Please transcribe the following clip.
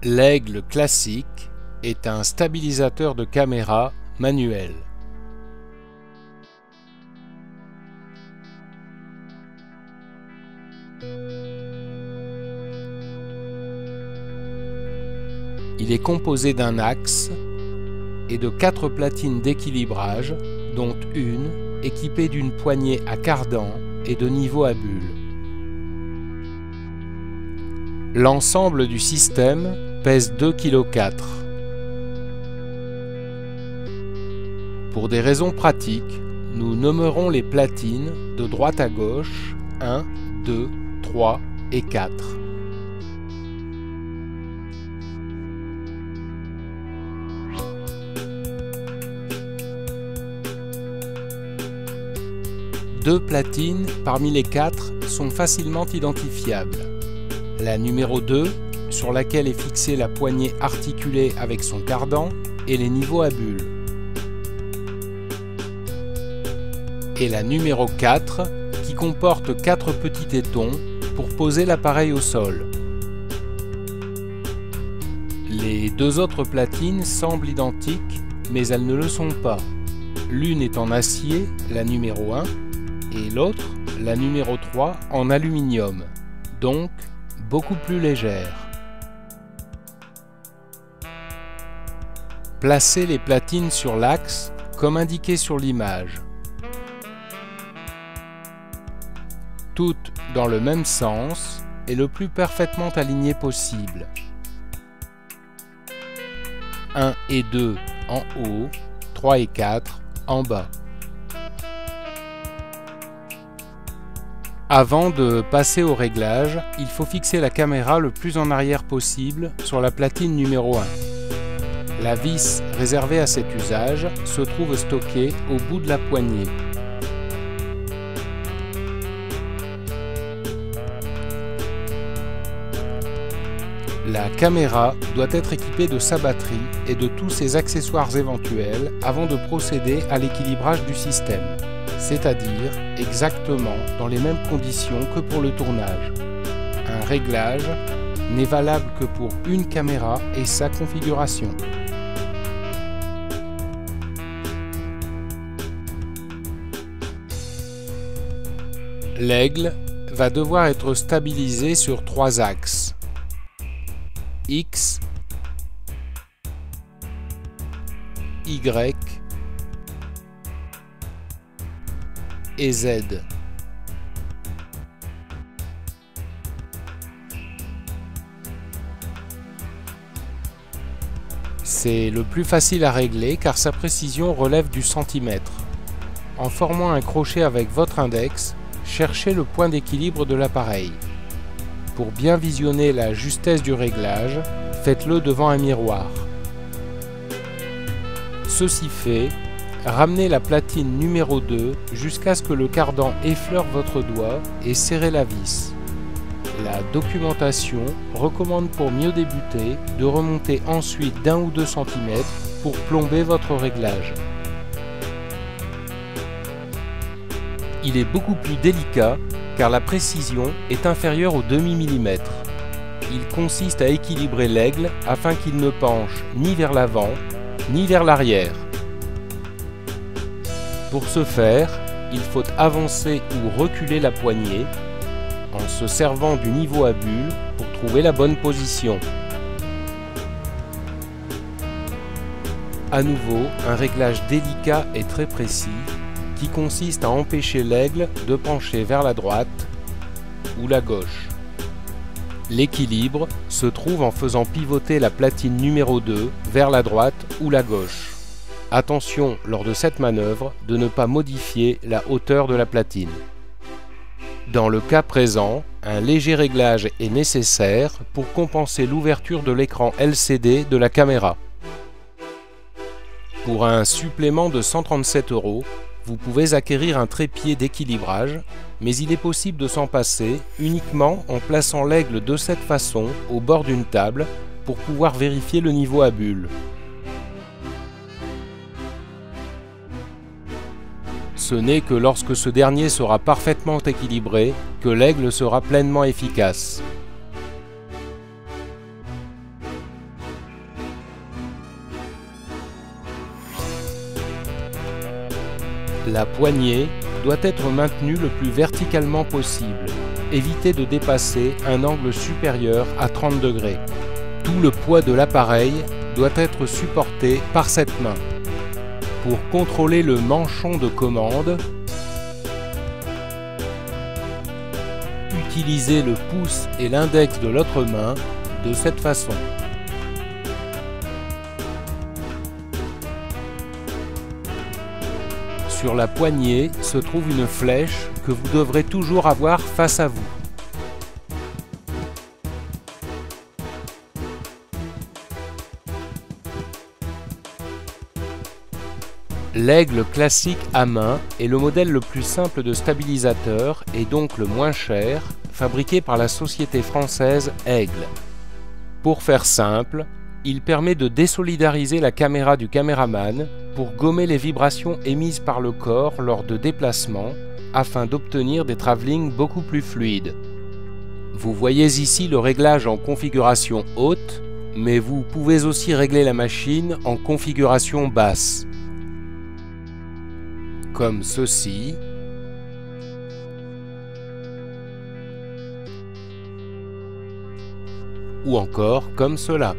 L'Aigle classique est un stabilisateur de caméra manuel. Il est composé d'un axe et de 4 platines d'équilibrage, dont une équipée d'une poignée à cardan et de niveau à bulles. L'ensemble du système pèse 2,4 kg. Pour des raisons pratiques, nous nommerons les platines de droite à gauche 1, 2, 3 et 4. Deux platines parmi les 4 sont facilement identifiables. La numéro 2, sur laquelle est fixée la poignée articulée avec son cardan, et les niveaux à bulles. Et la numéro 4, qui comporte 4 petits tétons pour poser l'appareil au sol. Les deux autres platines semblent identiques, mais elles ne le sont pas. L'une est en acier, la numéro 1, et l'autre, la numéro 3, en aluminium, donc beaucoup plus légère. Placez les platines sur l'axe comme indiqué sur l'image. Toutes dans le même sens et le plus parfaitement alignées possible. 1 et 2 en haut, 3 et 4 en bas. Avant de passer au réglage, il faut fixer la caméra le plus en arrière possible sur la platine numéro 1. La vis réservée à cet usage se trouve stockée au bout de la poignée. La caméra doit être équipée de sa batterie et de tous ses accessoires éventuels avant de procéder à l'équilibrage du système, c'est-à-dire exactement dans les mêmes conditions que pour le tournage. Un réglage n'est valable que pour une caméra et sa configuration. L'Aigle va devoir être stabilisé sur 3 axes. X, Y et Z. C'est le plus facile à régler car sa précision relève du centimètre. En formant un crochet avec votre index, cherchez le point d'équilibre de l'appareil. Pour bien visionner la justesse du réglage, faites-le devant un miroir. Ceci fait, ramenez la platine numéro 2 jusqu'à ce que le cardan effleure votre doigt et serrez la vis. La documentation recommande pour mieux débuter de remonter ensuite d'1 ou 2 cm pour plomber votre réglage. Il est beaucoup plus délicat car la précision est inférieure au demi-millimètre. Il consiste à équilibrer l'aigle afin qu'il ne penche ni vers l'avant ni vers l'arrière. Pour ce faire, il faut avancer ou reculer la poignée en se servant du niveau à bulles pour trouver la bonne position. À nouveau, un réglage délicat et très précis qui consiste à empêcher l'aigle de pencher vers la droite ou la gauche. L'équilibre se trouve en faisant pivoter la platine numéro 2 vers la droite ou la gauche. Attention lors de cette manœuvre de ne pas modifier la hauteur de la platine. Dans le cas présent, un léger réglage est nécessaire pour compenser l'ouverture de l'écran LCD de la caméra. Pour un supplément de 137 €, vous pouvez acquérir un trépied d'équilibrage, mais il est possible de s'en passer uniquement en plaçant l'aigle de cette façon au bord d'une table pour pouvoir vérifier le niveau à bulles. Ce n'est que lorsque ce dernier sera parfaitement équilibré que l'aigle sera pleinement efficace. La poignée doit être maintenue le plus verticalement possible. Évitez de dépasser un angle supérieur à 30 degrés. Tout le poids de l'appareil doit être supporté par cette main. Pour contrôler le manchon de commande, utilisez le pouce et l'index de l'autre main de cette façon. Sur la poignée se trouve une flèche que vous devrez toujours avoir face à vous. L'aigle classique à main est le modèle le plus simple de stabilisateur et donc le moins cher, fabriqué par la société française Aigle. Pour faire simple, il permet de désolidariser la caméra du caméraman pour gommer les vibrations émises par le corps lors de déplacements afin d'obtenir des travelling beaucoup plus fluides. Vous voyez ici le réglage en configuration haute, mais vous pouvez aussi régler la machine en configuration basse, comme ceci, ou encore comme cela.